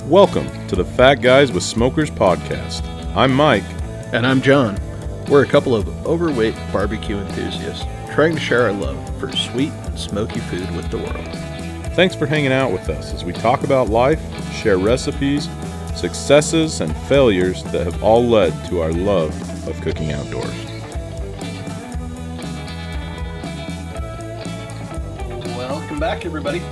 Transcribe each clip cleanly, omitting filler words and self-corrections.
Welcome to the Fat Guys with Smokers podcast. I'm Mike. And I'm John. We're a couple of overweight barbecue enthusiasts trying to share our love for sweet and smoky food with the world. Thanks for hanging out with us as we talk about life, share recipes, successes, and failures that have all led to our love of cooking outdoors. Welcome back, everybody, to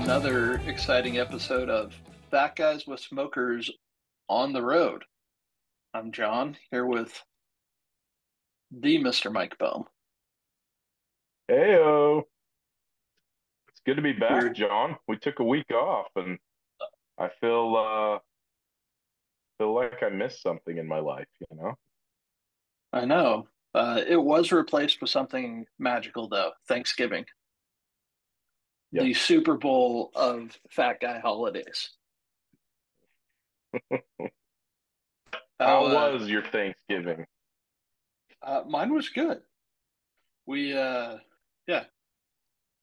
another exciting episode of Fat Guys with Smokers on the Road. I'm John, here with the Mr. Mike Bohm. Heyo. It's good to be back, John. We took a week off, and I feel like I missed something in my life, you know? I know. It was replaced with something magical, though. Thanksgiving. Yep. The Super Bowl of Fat Guy holidays. How was your Thanksgiving? Mine was good. We, had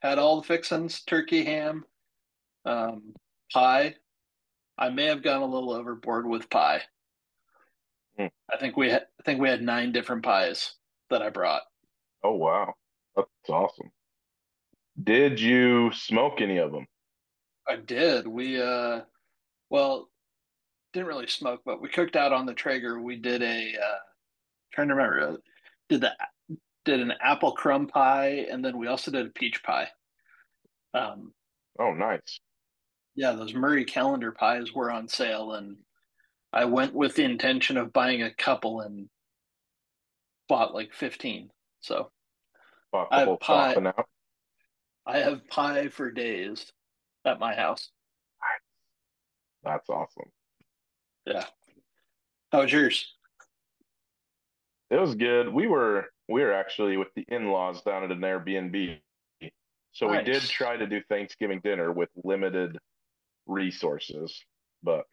all the fixings, turkey, ham, pie. I may have gone a little overboard with pie. I think we had 9 different pies that I brought. Oh, wow. That's awesome. Did you smoke any of them? I did. We didn't really smoke, but we cooked out on the Traeger. We did trying to remember, did an apple crumb pie, and then we also did a peach pie. Oh, nice. Yeah, those Murray Calendar pies were on sale, and I went with the intention of buying a couple and bought like 15. So Bought I the have whole pie. chopping out. I have pie for days at my house. That's awesome. Yeah. How was yours? It was good. We were actually with the in-laws down at an Airbnb. So we did Nice. try to do Thanksgiving dinner with limited resources, but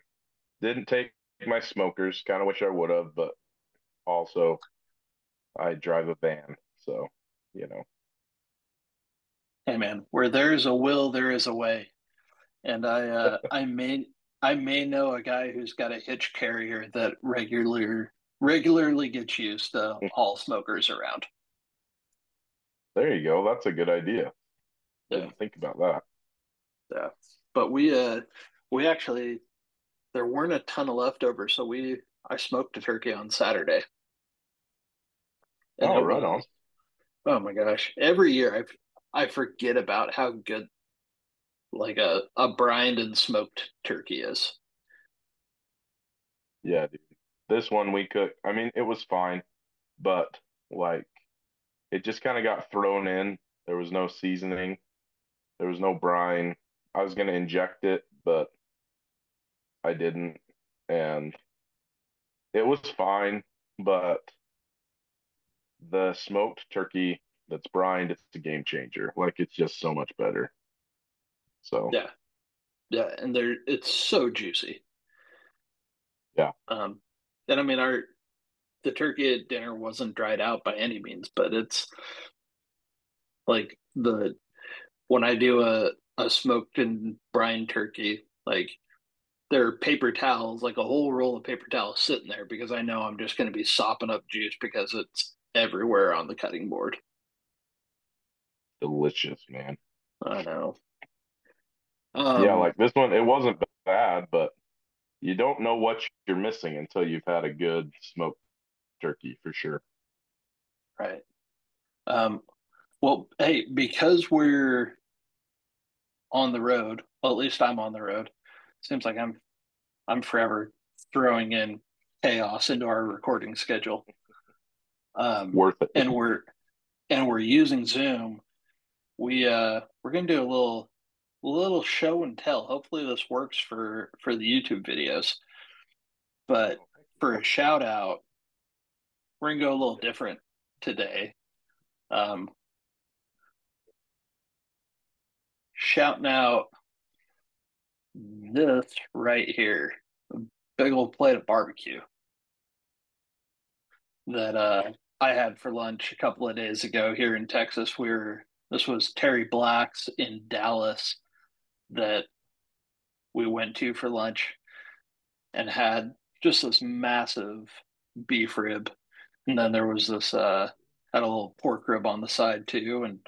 didn't take my smokers. Kind of wish I would have, but also I drive a van, so you know. Hey man, where there is a will, there is a way. And I may know a guy who's got a hitch carrier that regularly gets used to haul smokers around. There you go. That's a good idea. Yeah. Didn't think about that. Yeah. But we actually, there weren't a ton of leftovers, so I smoked a turkey on Saturday. And Oh, right on. Oh my gosh. Every year I forget about how good like a brined and smoked turkey is. Yeah, dude. This one we cooked. I mean, it was fine, but like it just kind of got thrown in. There was no seasoning. There was no brine. I was gonna inject it, but I didn't, and it was fine. But the smoked turkey that's brined, it's a game changer. Like it's just so much better. So Yeah. Yeah, and it's so juicy. yeah, And I mean the turkey at dinner wasn't dried out by any means, but it's like when I do a smoked and brine turkey, like there are paper towels, like a whole roll of paper towels sitting there because I know I'm just going to be sopping up juice because it's everywhere on the cutting board. delicious, man. I know. Yeah, like this one, it wasn't bad, but you don't know what you're missing until you've had a good smoked turkey for sure. Right. Well, hey, because we're on the road, well, at least I'm on the road. Seems like I'm forever throwing in chaos into our recording schedule. Worth it. And we're using Zoom. We're gonna do a little show and tell. Hopefully this works for the YouTube videos. But for a shout out, we're gonna go a little different today. Shouting out this right here, a big old plate of barbecue that I had for lunch a couple of days ago here in Texas. This was Terry Black's in Dallas that we went to for lunch and had just this massive beef rib. And then there was this had a little pork rib on the side too, and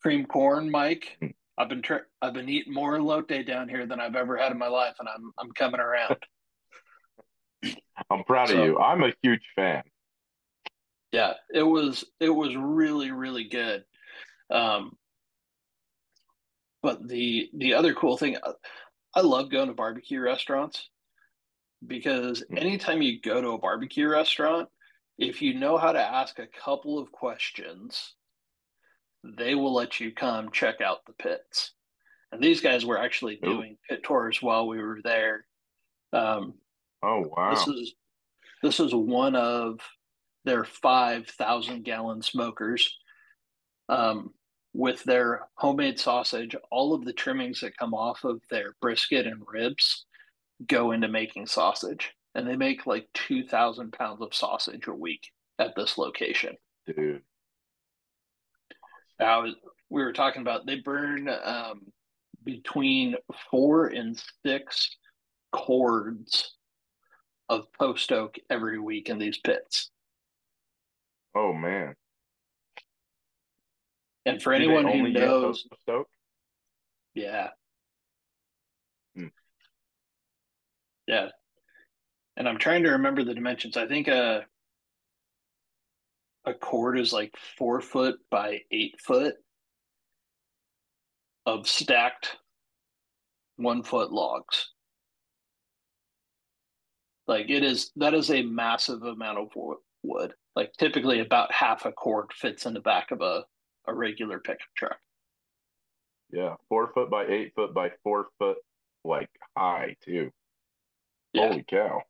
cream corn, Mike. I've been eating more elote down here than I've ever had in my life, and I'm coming around. I'm proud of So you. I'm a huge fan. yeah, it was really really good. Um, but the other cool thing, I love going to barbecue restaurants because Mhm. anytime you go to a barbecue restaurant, if you know how to ask a couple of questions, they will let you come check out the pits. And these guys were actually Ooh. doing pit tours while we were there. Um, Oh, this wow. is this is one of their 5,000-gallon smokers um, with their homemade sausage. All of the trimmings that come off of their brisket and ribs go into making sausage, and they make like 2,000 pounds of sausage a week at this location. Dude. Now, we were talking about they burn between 4 and 6 cords of post oak every week in these pits. Oh, man. And for Do they anyone who only use knows, post oak? yeah, Hmm. yeah. And I'm trying to remember the dimensions. I think a cord is like 4 foot by 8 foot of stacked 1 foot logs. Like it is that is a massive amount of wood. Like typically about half a cord fits in the back of a regular pickup truck. Yeah. 4 foot by 8 foot by 4 foot, like high, too. Yeah. Holy cow.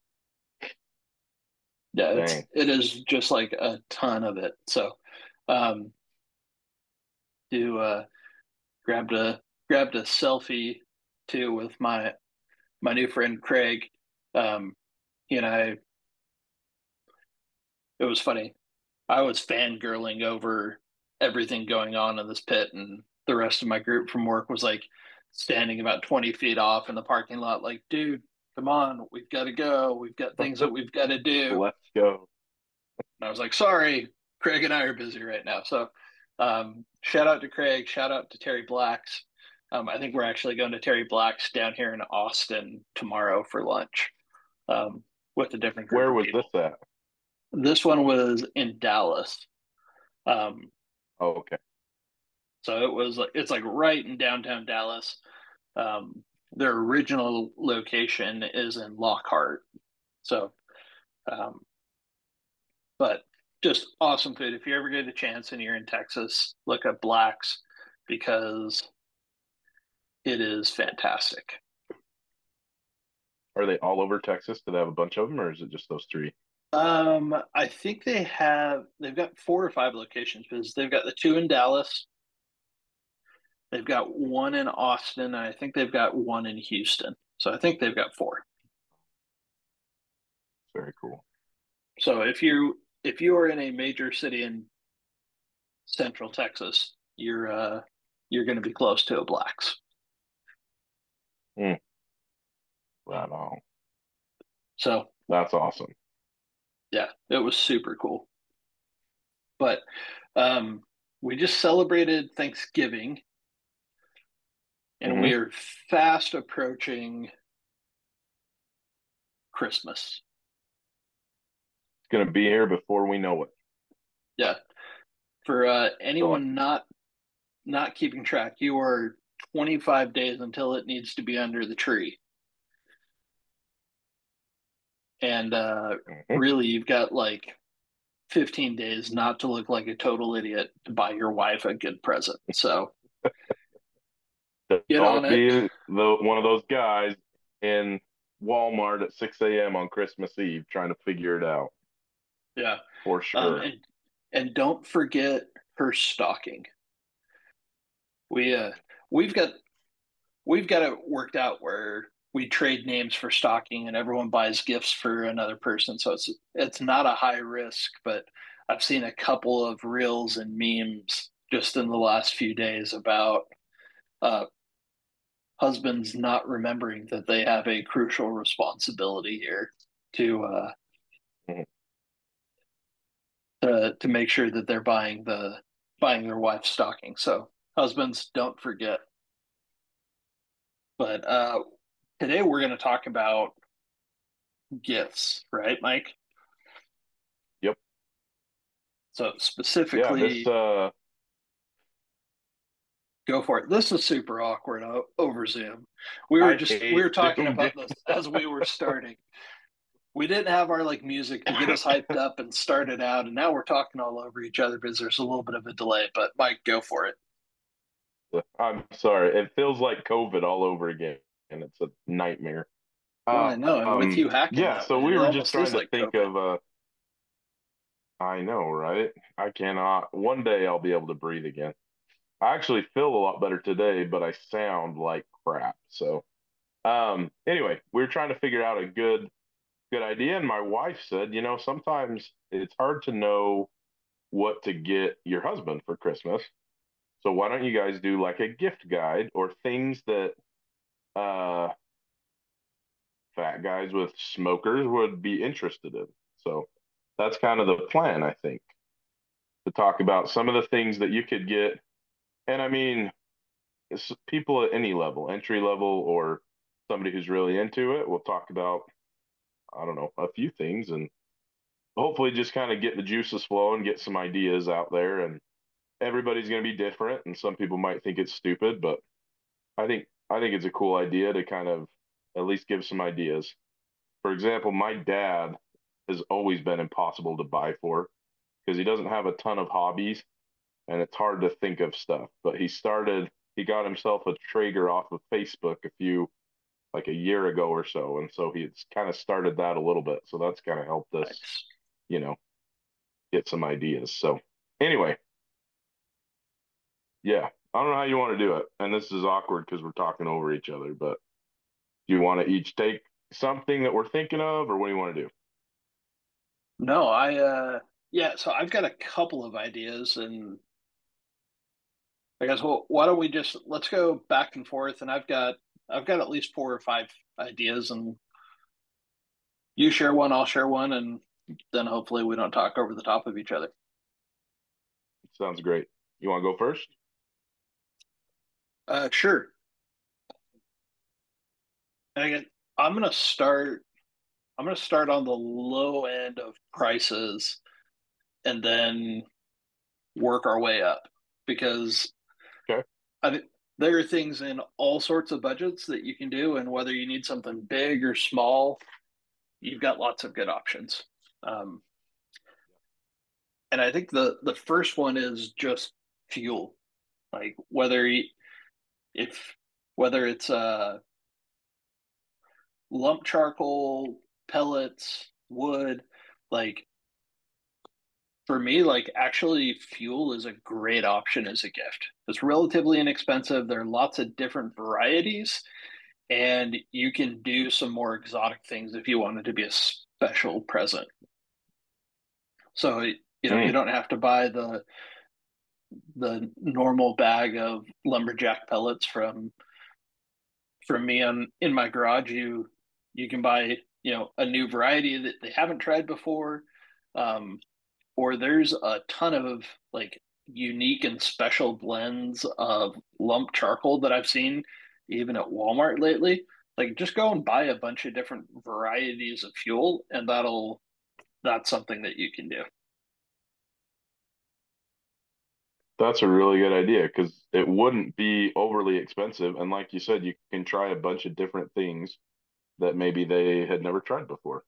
Yeah, Dang. it is just like a ton of it. So um do grabbed a grabbed a selfie too with my new friend Craig. Um he and I it was funny. I was fangirling over everything going on in this pit, and the rest of my group from work was like standing about 20 feet off in the parking lot, like, dude, come on, we've got to go. We've got things that we've got to do. Let's go. And I was like, sorry, Craig and I are busy right now. So shout out to Craig, shout out to Terry Blacks. I think we're actually going to Terry Blacks down here in Austin tomorrow for lunch with a different group Where of was this people. at? This one was in Dallas. Um, Oh, okay. so it's like right in downtown Dallas. Their original location is in Lockhart. So, um, but just awesome food. If you ever get a chance and you're in Texas, look up Blacks because it is fantastic. Are they all over Texas? Do they have a bunch of them, or is it just those three? I think they've got 4 or 5 locations because they've got the two in Dallas, they've got one in Austin, and I think they've got one in Houston. So I think they've got four. Very cool. So if you are in a major city in Central Texas, you're going to be close to a Blacks. Mm, right on. So That's awesome. yeah, it was super cool. But um, we just celebrated Thanksgiving, and Hmm. we are fast approaching Christmas. It's gonna be here before we know it. Yeah, for So anyone not keeping track, you are 25 days until it needs to be under the tree. And mhm. really, you've got like 15 days not to look like a total idiot to buy your wife a good present. So get on Don't it. be the one of those guys in Walmart at 6 a.m. on Christmas Eve trying to figure it out Yeah. for Um, sure. and and don't forget her stocking. We we've got we've got it worked out where we trade names for stocking and everyone buys gifts for another person. So it's not a high risk, but I've seen a couple of reels and memes just in the last few days about uh, husbands not remembering that they have a crucial responsibility here to Mhm. to make sure that they're buying their wife stocking. So husbands, don't forget. But today we're going to talk about gifts, right, Mike? Yep. So Yeah, specifically, go for it. This is super awkward over Zoom. I We were hate talking Zoom about games. this as we were starting. We didn't have our like music to get us hyped up and started out, and now we're talking all over each other because there's a little bit of a delay. But Mike, go for it. I'm sorry. It feels like COVID all over again, and it's a nightmare. Well, I know, and with you hacking Yeah, that so way, we it were just almost is trying to like think COVID. of I know, right? I cannot. One day I'll be able to breathe again. I actually feel a lot better today, but I sound like crap. So, anyway, we were trying to figure out a good idea, and my wife said, sometimes it's hard to know what to get your husband for Christmas. So why don't you guys do like a gift guide or things that uh fat guys with smokers would be interested in? So that's kind of the plan, I think, to talk about some of the things that you could get. And I mean, it's people at any level, entry level or somebody who's really into it. We'll talk about, I don't know, a few things and hopefully just kind of get the juices flowing, get some ideas out there. And everybody's going to be different. And some people might think it's stupid, but I think it's a cool idea to kind of at least give some ideas. For example, my dad has always been impossible to buy for because he doesn't have a ton of hobbies and it's hard to think of stuff. But he got himself a Traeger off of Facebook like a year ago or so. And so he's kind of started that a little bit. So that's kind of helped us, Nice. you know, get some ideas. So anyway, yeah, I don't know how you want to do it. And this is awkward because we're talking over each other, but do you want to each take something that we're thinking of, or what do you want to do? No, yeah, so I've got a couple of ideas and I guess well, why don't we just let's go back and forth and I've got at least four or five ideas and you share one, I'll share one, and then hopefully we don't talk over the top of each other. Sounds great. You want to go first? Sure. And again, I'm gonna start I'm gonna start on the low end of prices and then work our way up because Okay. I think there are things in all sorts of budgets that you can do, and whether you need something big or small, you've got lots of good options. Um, and I think the first one is just fuel, like if whether it's lump charcoal, pellets, wood, like for me, like actually fuel is a great option as a gift. It's relatively inexpensive. There are lots of different varieties, and you can do some more exotic things if you wanted to be a special present. So you Mm, don't have to buy the normal bag of lumberjack pellets from me on in my garage. You can buy a new variety that they haven't tried before, um, or there's a ton of like unique and special blends of lump charcoal that I've seen even at Walmart lately. Like just go and buy a bunch of different varieties of fuel, and that's something that you can do. that's a really good idea because it wouldn't be overly expensive. And like you said, you can try a bunch of different things that maybe they had never tried before.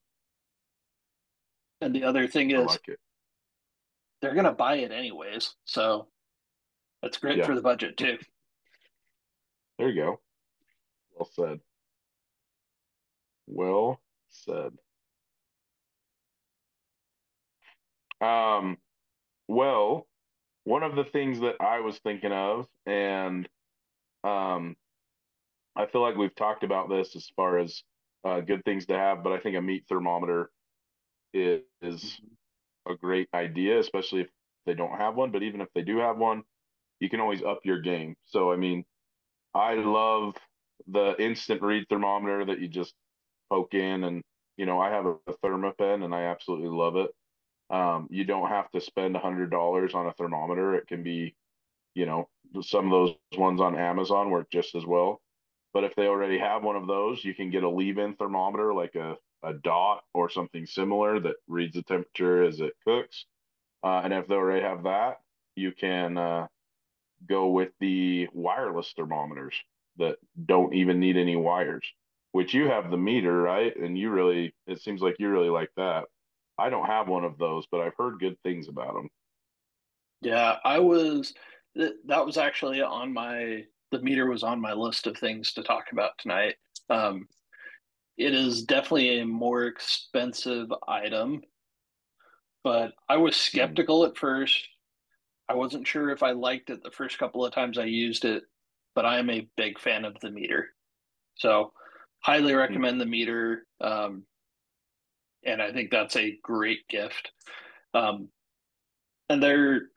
And the other thing I is like it. they're gonna buy it anyways, so that's great Yeah, for the budget too. there you go. Well said. Well said. Um, well, one of the things that I was thinking of, and um, I feel like we've talked about this as far as good things to have, but I think a meat thermometer is a great idea, especially if they don't have one. But even if they do have one, you can always up your game. So, I mean, I love the instant read thermometer that you just poke in, and I have a thermopen and I absolutely love it. You don't have to spend $100 on a thermometer. It can be, you know, some of those ones on Amazon work just as well. But if they already have one of those, you can get a leave-in thermometer like a dot or something similar that reads the temperature as it cooks. And if they already have that, you can go with the wireless thermometers that don't even need any wires, which you have the meter, right? And it seems like you really like that. I don't have one of those, but I've heard good things about them. Yeah, that was actually on the meter was on my list of things to talk about tonight. Um, it is definitely a more expensive item, but I was Hmm. skeptical at first. I wasn't sure if I liked it the first couple of times I used it, but I am a big fan of the meter. So, highly Hmm. recommend the meter. And I think that's a great gift. Um, and they're,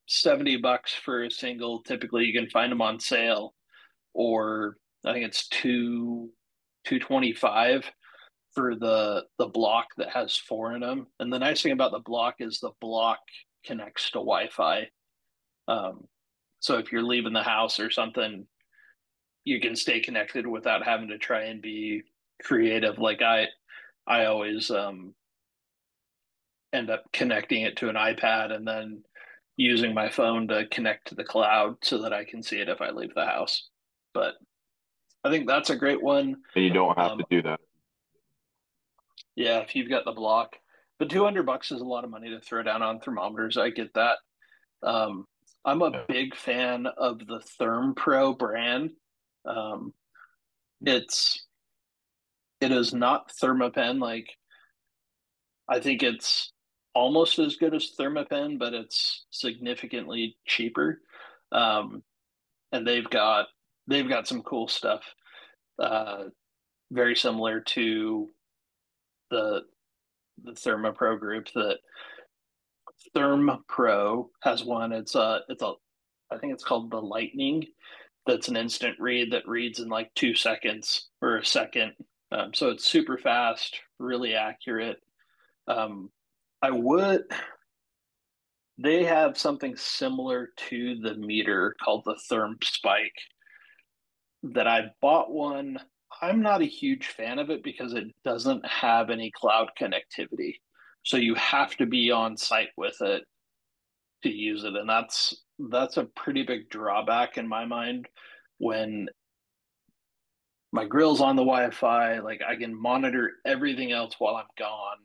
70 bucks for a single. Typically, you can find them on sale, or I think it's 225 for the block that has four in them. And the nice thing about the block is the block connects to Wi-Fi. Um, so if you're leaving the house or something, you can stay connected without having to try and be creative. Like I always end up connecting it to an iPad and then using my phone to connect to the cloud so that I can see it if I leave the house. But I think that's a great one. And you don't have Um, to do that. yeah, if you've got the block, but 200 bucks is a lot of money to throw down on thermometers. I get that. Um, I'm a Yeah. big fan of the ThermPro brand. Um, it's it is not Thermapen. Like I think it's almost as good as Thermapen, but it's significantly cheaper. Um, and they've got some cool stuff. Uh, very similar to the the ThermaPro group. That ThermPro has one. It's a I think it's called the Lightning. That's an instant read that reads in like 2 seconds or a second. So it's super fast, really accurate. Um, I would They have something similar to the meter called the Therm Spike that I bought one. I'm not a huge fan of it because it doesn't have any cloud connectivity. So you have to be on site with it to use it. And that's a pretty big drawback in my mind when my grill's on the Wi-Fi, like I can monitor everything else while I'm gone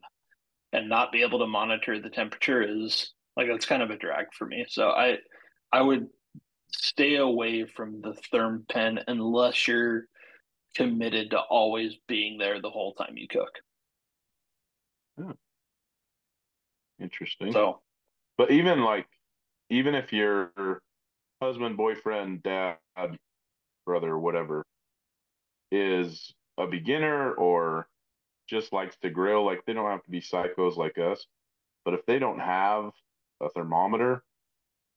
and not be able to monitor the temperature is like that's kind of a drag for me. So I would stay away from the therm pen unless you're committed to always being there the whole time you cook. Yeah, interesting. So But even if your husband, boyfriend, dad, brother, whatever, is a beginner or just likes to grill, like they don't have to be psychos like us. But if they don't have a thermometer,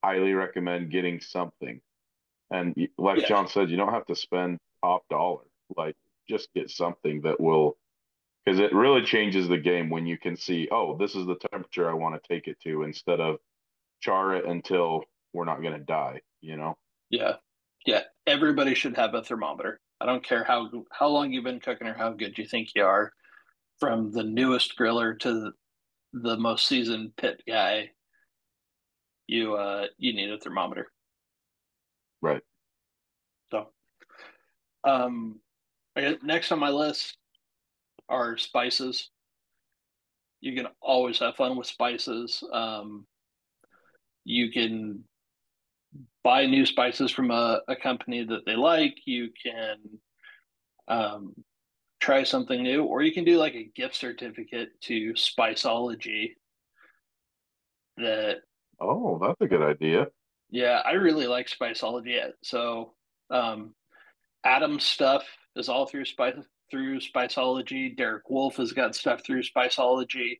highly recommend getting something. And like yeah, John said, you don't have to spend top dollar. Like just get something that will, because it really changes the game when you can see, oh, this is the temperature I want to take it to instead of char it until we're not going to die. yeah, yeah. Everybody should have a thermometer. I don't care how long you've been cooking or how good you think you are, from the newest griller to the most seasoned pit guy. You need a thermometer. Right. So next on my list are spices. You can always have fun with spices. You can buy new spices from a company that they like. You can um, try something new, or you can do like a gift certificate to Spiceology. That Oh, that's a good idea. Yeah, I really like Spiceology. So um, Adam's stuff is all through Spiceology. Derek Wolf has got stuff through Spiceology.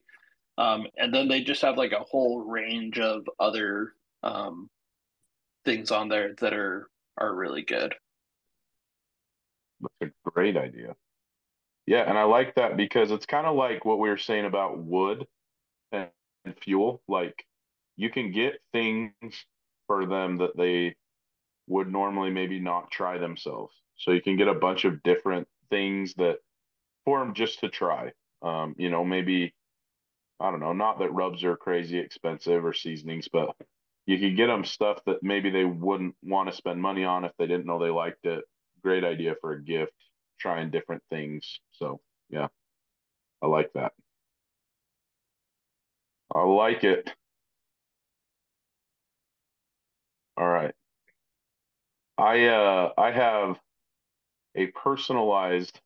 And then they just have like a whole range of other um, things on there that are really good. That's a great idea. Yeah, and I like that because it's kind of like what we were saying about wood and, and fuel. Like you can get things for them that they would normally maybe not try themselves. So you can get a bunch of different things that for them just to try. Maybe I don't know, not that rubs are crazy expensive or seasonings, but you could get them stuff that maybe they wouldn't want to spend money on if they didn't know they liked it. Great idea for a gift, trying different things. So, yeah, I like that. I like it. All right. I have a personalized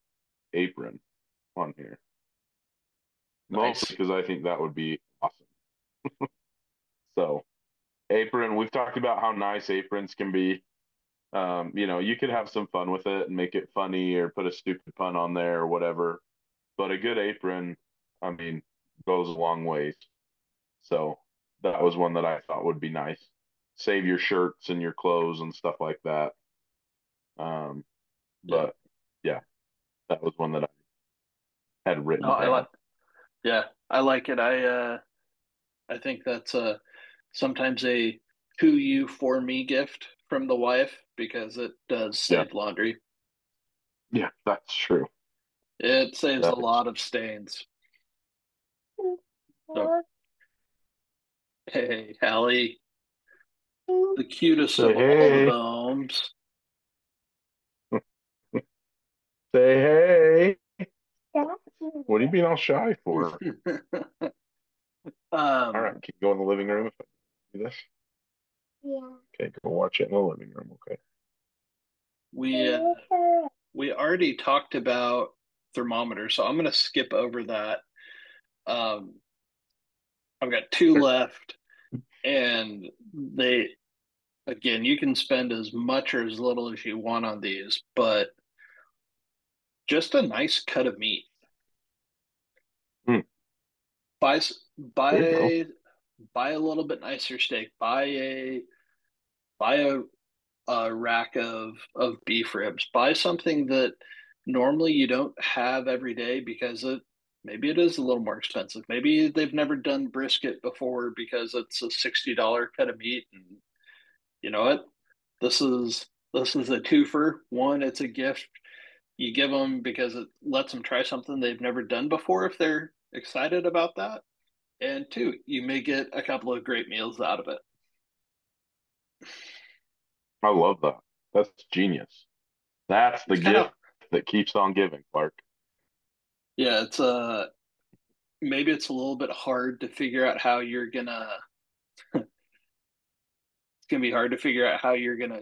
apron on here, mostly Nice. because I think that would be awesome. So, apron, we've talked about how nice aprons can be. You could have some fun with it and make it funny or put a stupid pun on there or whatever. But a good apron, I mean, goes a long ways. So that was one that I thought would be nice. Save your shirts and your clothes and stuff like that. Um, Yeah. but yeah, that was one that I had No, written I like. down. Yeah, I like it. I think that's sometimes a to you for me gift from the wife because it does Yeah, save laundry. yeah, that's true. It saves a That is lot of stains. So, hey, Hallie, the cutest say of all the hey, gnomes. say hey. What are you being all shy for? All right, um, can you go in the living room if I do this? Okay, go watch it in the living room. Okay. we we already talked about thermometers, so I'm going to skip over that. Um, I've got two left, and they again, you can spend as much or as little as you want on these, but just a nice cut of meat. Hmm, Buy there you go. buy a little bit nicer steak. Buy a rack of beef ribs. Buy something that normally you don't have every day because maybe it is a little more expensive. Maybe they've never done brisket before because it's a $60 cut of meat. And you know what? This is a twofer. One, it's a gift you give them because it lets them try something they've never done before if they're excited about that. And two, you may get a couple of great meals out of it. I love that. That's genius. That's the It's kind of gift that keeps on giving, Clark. yeah, it's maybe it's a little bit hard to figure out how you're gonna it's gonna be hard to figure out how you're gonna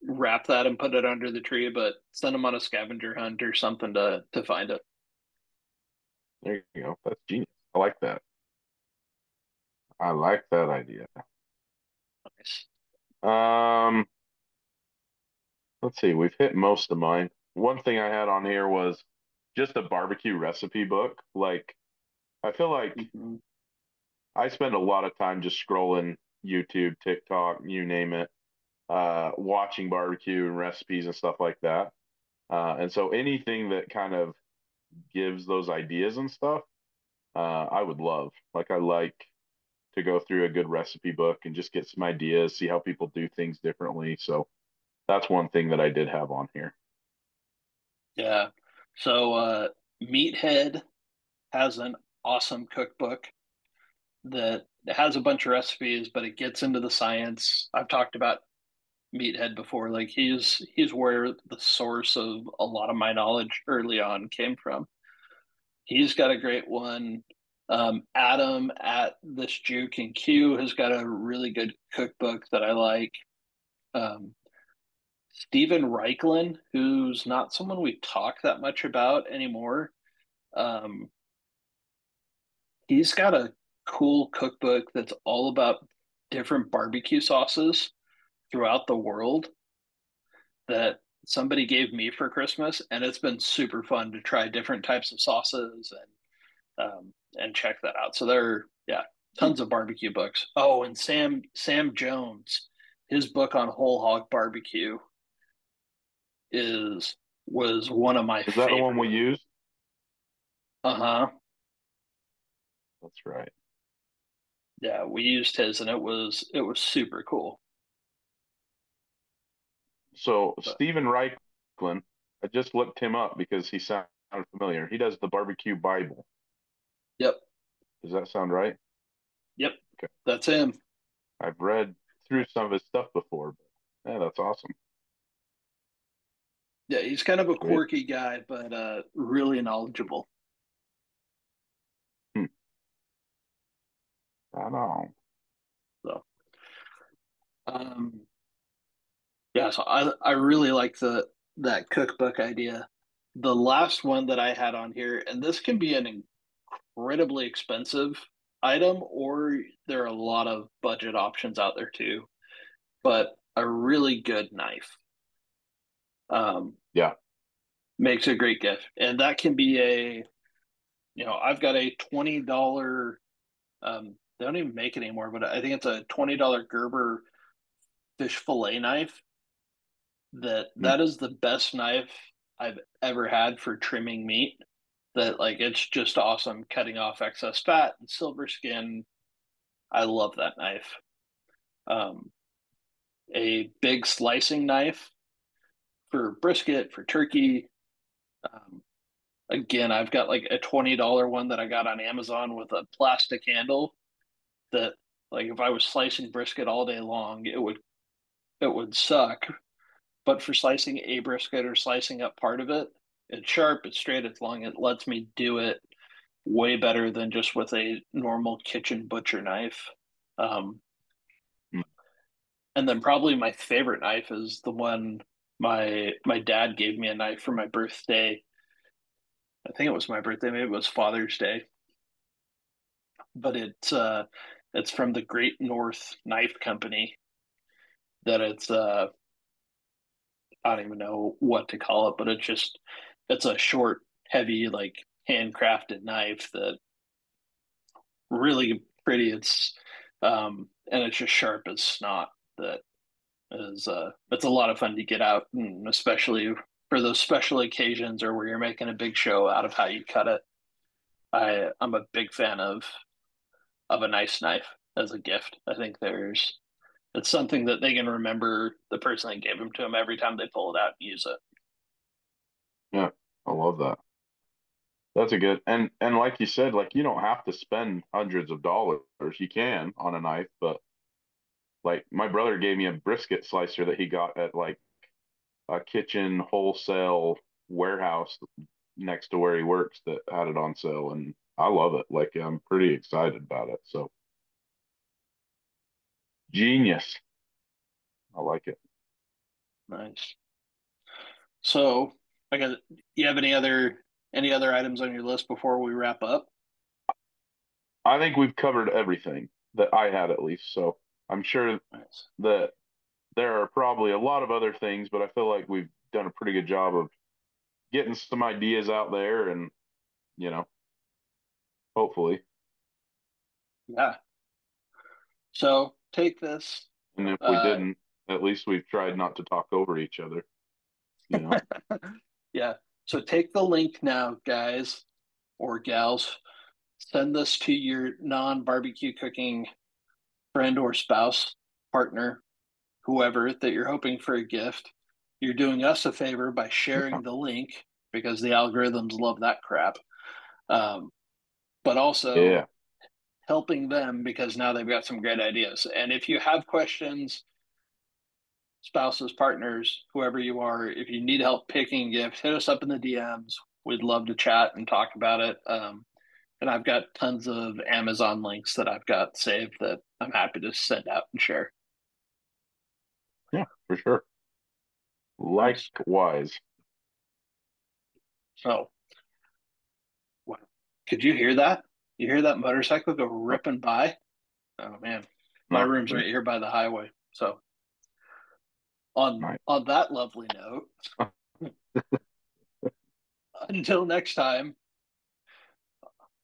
wrap that and put it under the tree, but send them on a scavenger hunt or something to find it. There you go. That's genius. I like that. I like that idea. Nice. Um, let's see. We've hit most of mine. One thing I had on here was just a barbecue recipe book. Like, I feel like Mm-hmm. I spend a lot of time just scrolling YouTube, TikTok, you name it, watching barbecue and recipes and stuff like that. And so anything that kind of gives those ideas and stuff, I would love. Like, I like to go through a good recipe book and just get some ideas, see how people do things differently. So that's one thing that I did have on here. Yeah. So Meathead has an awesome cookbook that has a bunch of recipes, but it gets into the science. I've talked about Meathead before. Like he's where the source of a lot of my knowledge early on came from. He's got a great one. Adam at this Juke and Q has got a really good cookbook that I like. Um, Stephen Reichlin, who's not someone we talk that much about anymore. Um, he's got a cool cookbook that's all about different barbecue sauces throughout the world that somebody gave me for Christmas, and it's been super fun to try different types of sauces and check that out. So there are tons of barbecue books. Oh, and Sam Jones, his book on whole hog barbecue is was one of my Is that the one we favorite. used? Uh-huh. That's right. Yeah, we used his and it was super cool. So But Stephen Reichlin, I just looked him up because he sounded familiar. He does the barbecue Bible. yep, Does that sound right? yep, Okay. that's him. I've read through some of his stuff before, but yeah, that's awesome. Yeah, he's kind of a Sweet. quirky guy, but really knowledgeable. Hmm. I know. So um yeah, so I really like the that cookbook idea. The last one that I had on here, and this can be an incredibly expensive item, or there are a lot of budget options out there too, but a really good knife um, Yeah. makes a great gift. And that can be I've got a $20, they don't even make it anymore, but I think it's a $20 Gerber fish fillet knife Hmm. that is the best knife I've ever had for trimming meat. That like it's just awesome cutting off excess fat and silver skin. I love that knife. Um, a big slicing knife for brisket, for turkey. Um, Again, I've got like a $20 one that I got on Amazon with a plastic handle that like if I was slicing brisket all day long, it would suck. But for slicing a brisket or slicing up part of it, it's sharp, it's straight, it's long. It lets me do it way better than just with a normal kitchen butcher knife. Um, Hmm. and then probably my favorite knife is the one my dad gave me a knife for my birthday. I think it was my birthday, maybe it was Father's Day, but it's from the Great North Knife Company. That it's I don't even know what to call it, but it's a short, heavy, like handcrafted knife that really pretty. And it's just sharp as snot. That is it's a lot of fun to get out, and especially for those special occasions or where you're making a big show out of how you cut it. I'm a big fan of a nice knife as a gift. I think there's it's something that they can remember the person that gave them to them every time they pull it out and use it. Yeah. I love that. That's a good and like you said, like you don't have to spend hundreds of dollars. You can on a knife, but like my brother gave me a brisket slicer that he got at like a kitchen wholesale warehouse next to where he works that had it on sale, and I love it. Like I'm pretty excited about it. So genius. I like it. Nice. So, I got you have any other items on your list before we wrap up? I think we've covered everything that I had at least. So I'm sure Nice. that there are probably a lot of other things, but I feel like we've done a pretty good job of getting some ideas out there and, you know, hopefully. Yeah. So take this. And if we Uh, didn't, at least we've tried not to talk over each other, you know. yeah. So take the link now, guys or gals. Send this to your non-barbecue cooking friend or spouse, partner, whoever that you're hoping for a gift. You're doing us a favor by Yeah. sharing the link because the algorithms love that crap. Um, but also Yeah. helping them because now they've got some great ideas. And if you have questions, spouses, partners, whoever you are, if you need help picking gifts, hit us up in the DMs. We'd love to chat and talk about it. And I've got tons of Amazon links that I've got saved that I'm happy to send out and share. Yeah, for sure. Nice. Likewise. So, wow. Could you hear that? You hear that motorcycle go Uh, ripping by? Oh man, my Not room's right really. here by the highway. So, on Nice. on that lovely note, until next time,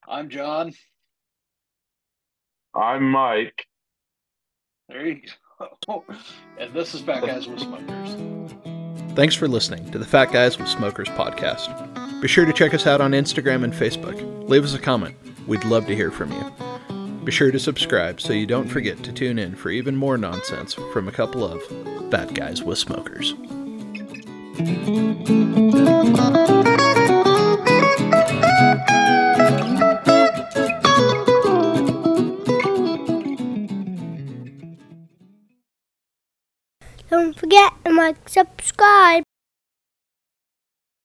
I'm John. I'm Mike. There you go. And this is Back Guys with Smokers. Thanks for listening to the Fat Guys with Smokers podcast. Be sure to check us out on Instagram and Facebook. Leave us a comment. We'd love to hear from you. Be sure to subscribe so you don't forget to tune in for even more nonsense from a couple of Fat Guys with Smokers. Don't forget to like, subscribe.